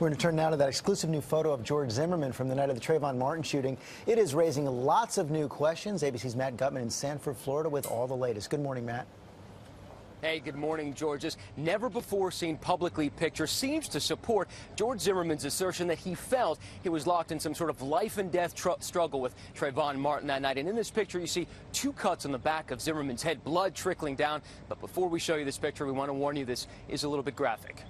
We're going to turn now to that exclusive new photo of George Zimmerman from the night of the Trayvon Martin shooting. It is raising lots of new questions. ABC's Matt Gutman in Sanford, Florida with all the latest. Good morning, Matt. Hey, good morning, George. This never-before-seen publicly picture seems to support George Zimmerman's assertion that he felt he was locked in some sort of life-and-death struggle with Trayvon Martin that night. And in this picture, you see 2 cuts on the back of Zimmerman's head, blood trickling down. But before we show you this picture, we want to warn you this is a little bit graphic.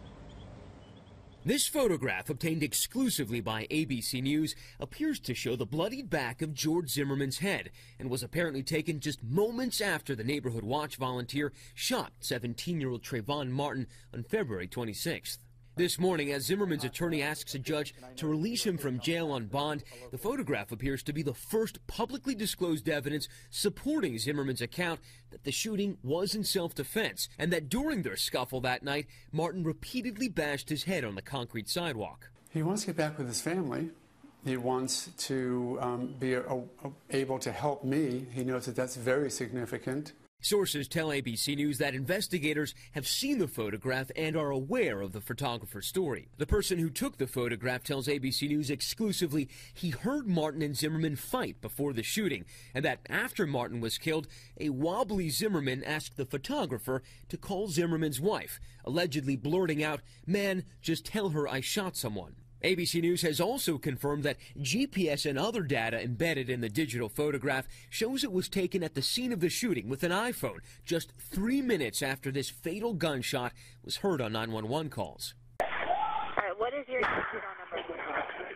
This photograph, obtained exclusively by ABC News, appears to show the bloodied back of George Zimmerman's head and was apparently taken just moments after the Neighborhood Watch volunteer shot 17-year-old Trayvon Martin on February 26th. This morning, as Zimmerman's attorney asks a judge to release him from jail on bond, the photograph appears to be the first publicly disclosed evidence supporting Zimmerman's account that the shooting was in self-defense and that during their scuffle that night, Martin repeatedly bashed his head on the concrete sidewalk. He wants to get back with his family. He wants to be able to help me. He knows that that's very significant. Sources tell ABC News that investigators have seen the photograph and are aware of the photographer's story. The person who took the photograph tells ABC News exclusively he heard Martin and Zimmerman fight before the shooting, and that after Martin was killed, a wobbly Zimmerman asked the photographer to call Zimmerman's wife, allegedly blurting out, "Man, just tell her I shot someone." ABC News has also confirmed that GPS and other data embedded in the digital photograph shows it was taken at the scene of the shooting with an iPhone just 3 minutes after this fatal gunshot was heard on 911 calls. All right, what is your phone number?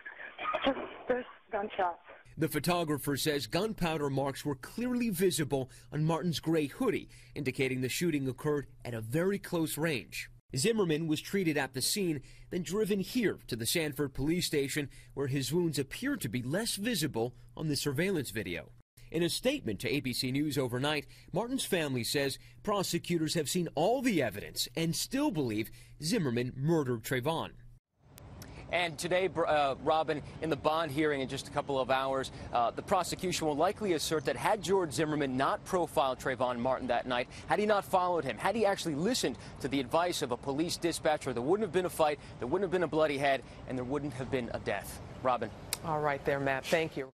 Just this gunshot. The photographer says gunpowder marks were clearly visible on Martin's gray hoodie, indicating the shooting occurred at a very close range. Zimmerman was treated at the scene, then driven here to the Sanford police station, where his wounds appear to be less visible on the surveillance video. In a statement to ABC News overnight, Martin's family says prosecutors have seen all the evidence and still believe Zimmerman murdered Trayvon. And today, Robin, in the bond hearing in just a couple of hours, the prosecution will likely assert that had George Zimmerman not profiled Trayvon Martin that night, had he not followed him, had he actually listened to the advice of a police dispatcher, there wouldn't have been a fight, there wouldn't have been a bloody head, and there wouldn't have been a death. Robin. All right there, Matt. Thank you.